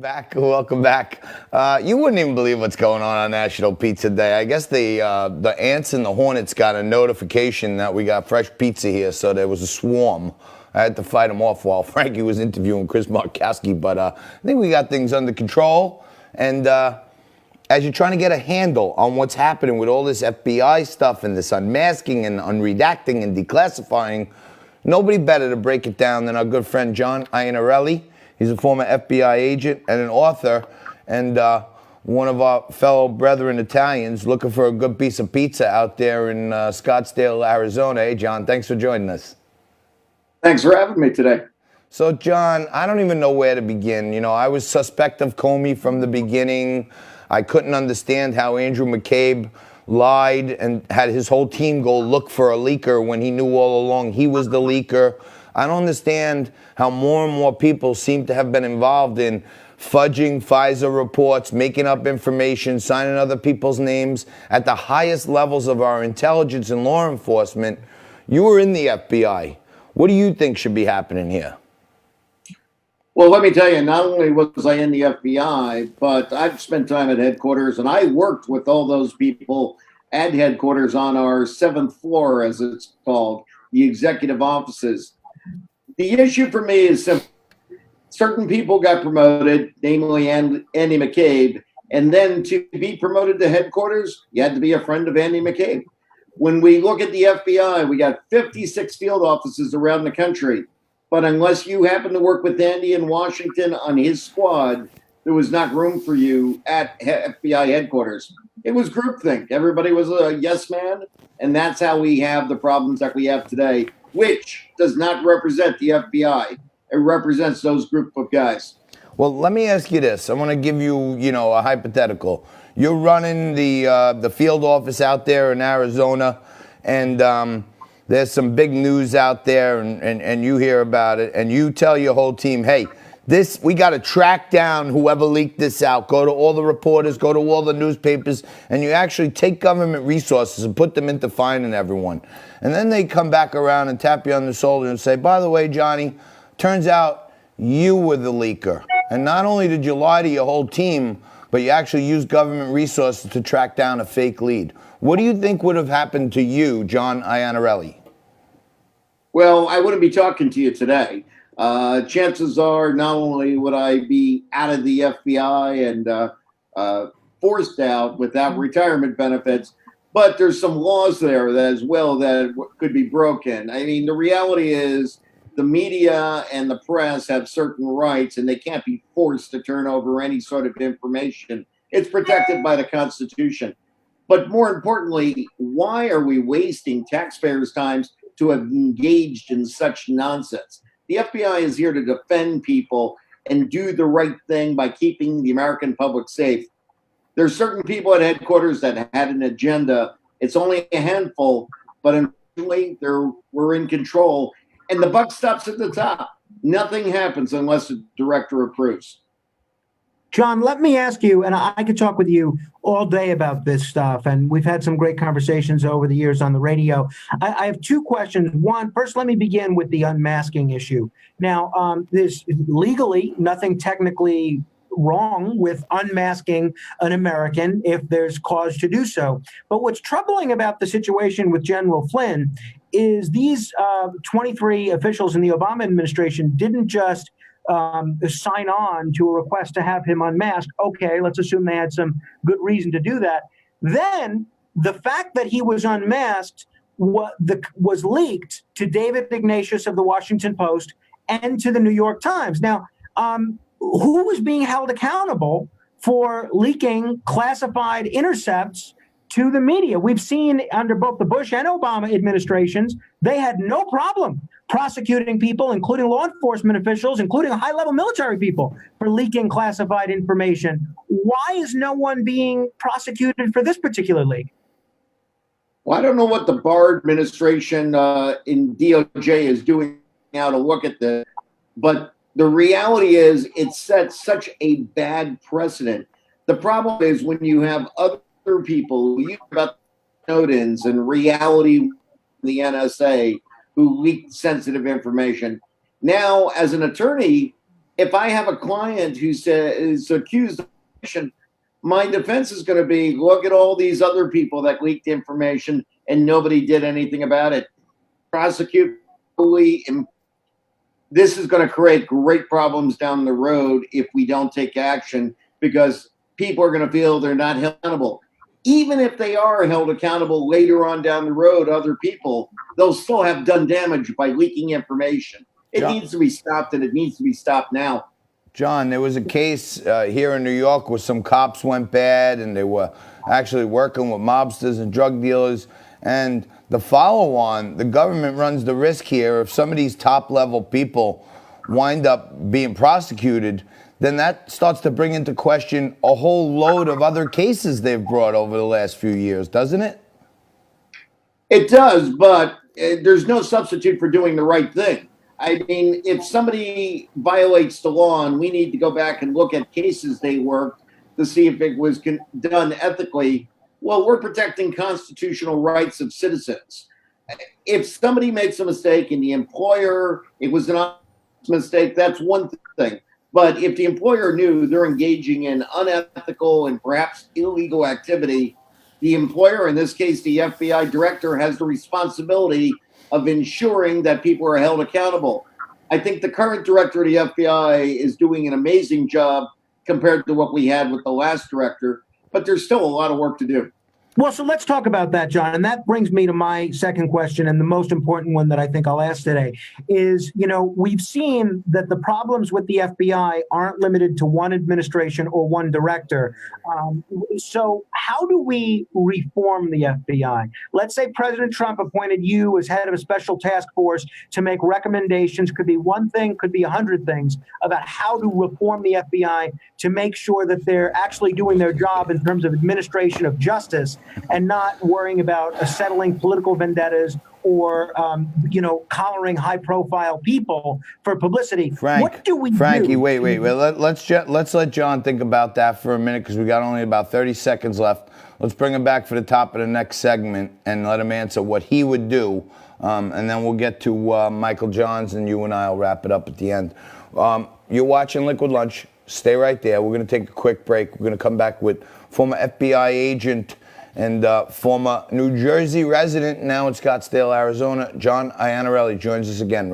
Welcome back. You wouldn't even believe what's going on National Pizza Day. I guess the ants and the hornets got a notification that we got fresh pizza here, so there was a swarm. I had to fight them off while Frankie was interviewing Chris Markowski, but I think we got things under control. And as you're trying to get a handle on what's happening with all this FBI stuff and this unmasking and unredacting and declassifying, nobody better to break it down than our good friend John Iannarelli. He's a former FBI agent and an author, and one of our fellow brethren Italians looking for a good piece of pizza out there in Scottsdale, Arizona. Hey, John, thanks for joining us. Thanks for having me today. So, John, I don't even know where to begin. You know, I was suspect of Comey from the beginning. I couldn't understand how Andrew McCabe lied and had his whole team go look for a leaker when he knew all along he was the leaker. I don't understand how more and more people seem to have been involved in fudging FISA reports, making up information, signing other people's names at the highest levels of our intelligence and law enforcement. You were in the FBI. What do you think should be happening here? Well, let me tell you, not only was I in the FBI, but I've spent time at headquarters, and I worked with all those people at headquarters on our seventh floor, as it's called, the executive offices. The issue for me is simple. Certain people got promoted, namely Andy McCabe, and then to be promoted to headquarters, you had to be a friend of Andy McCabe. When we look at the FBI, we got 56 field offices around the country. But unless you happen to work with Andy in Washington on his squad, there was not room for you at FBI headquarters. It was groupthink. Everybody was a yes man, and that's how we have the problems that we have today, which does not represent the FBI. It represents those group of guys. Well, let me ask you this. I want to give you, a hypothetical. You're running the field office out there in Arizona, and there's some big news out there, and you hear about it, and you tell your whole team, hey, we got to track down whoever leaked this out. Go to all the reporters, go to all the newspapers, and you actually take government resources and put them into finding everyone. And then they come back around and tap you on the shoulder and say, by the way, Johnny, turns out you were the leaker. And not only did you lie to your whole team, but you actually used government resources to track down a fake lead. What do you think would have happened to you, John Iannarelli? Well, I wouldn't be talking to you today. Chances are not only would I be out of the FBI and forced out without retirement benefits, but there's some laws there that as well that could be broken. I mean, the reality is the media and the press have certain rights, and they can't be forced to turn over any sort of information. It's protected by the Constitution. But more importantly, why are we wasting taxpayers' time to have engaged in such nonsense? The FBI is here to defend people and do the right thing by keeping the American public safe. There's certain people at headquarters that had an agenda. It's only a handful, but unfortunately, we're in control. And the buck stops at the top. Nothing happens unless the director approves. John, let me ask you, and I could talk with you all day about this stuff, and we've had some great conversations over the years on the radio. I have two questions. One, first, let me begin with the unmasking issue. Now, there's legally nothing technically wrong with unmasking an American if there's cause to do so. But what's troubling about the situation with General Flynn is these 23 officials in the Obama administration didn't just sign on to a request to have him unmasked. Okay, let's assume they had some good reason to do that. Then the fact that he was unmasked was leaked to David Ignatius of the Washington Post and to the New York Times. Now, who was being held accountable for leaking classified intercepts to the media? We've seen under both the Bush and Obama administrations, they had no problem prosecuting people, including law enforcement officials, including high-level military people, for leaking classified information. Why is no one being prosecuted for this particular leak? Well, I don't know what the Barr administration in DOJ is doing now to look at this, but the reality is it sets such a bad precedent. The problem is when you have other people who use about Snowdens and reality, the NSA, who leaked sensitive information. Now, as an attorney, if I have a client who is accused of corruption, my defense is going to be, look at all these other people that leaked information and nobody did anything about it. Prosecute. This is going to create great problems down the road if we don't take action, because people are going to feel they're not held accountable. Even if they are held accountable later on down the road, other people, they'll still have done damage by leaking information. It John, needs to be stopped, and it needs to be stopped now. John, there was a case here in New York where some cops went bad and they were actually working with mobsters and drug dealers. And the follow-on, the government runs the risk here if some of these top-level people wind up being prosecuted, then that starts to bring into question a whole load of other cases they've brought over the last few years, doesn't it? It does, but there's no substitute for doing the right thing. I mean, if somebody violates the law and we need to go back and look at cases they worked to see if it was done ethically, well, we're protecting constitutional rights of citizens. If somebody makes a mistake and the employer, it was an honest mistake, that's one thing. But if the employer knew they're engaging in unethical and perhaps illegal activity, the employer, in this case, the FBI director, has the responsibility of ensuring that people are held accountable. I think the current director of the FBI is doing an amazing job compared to what we had with the last director, but there's still a lot of work to do. Well, so let's talk about that, John. And that brings me to my second question, and the most important one that I think I'll ask today is, we've seen that the problems with the FBI aren't limited to one administration or one director. So how do we reform the FBI? Let's say President Trump appointed you as head of a special task force to make recommendations. Could be one thing, could be 100 things about how to reform the FBI to make sure that they're actually doing their job in terms of administration of justice, and not worrying about settling political vendettas or, collaring high-profile people for publicity. What do we Frankie, do? wait. Let's let John think about that for a minute, because we got only about 30 seconds left. Let's bring him back for the top of the next segment and let him answer what he would do, and then we'll get to Michael Johns, and you and I will wrap it up at the end. You're watching Liquid Lunch. Stay right there. We're going to take a quick break. We're going to come back with former FBI agent and former New Jersey resident, now in Scottsdale, Arizona, John Iannarelli, joins us again right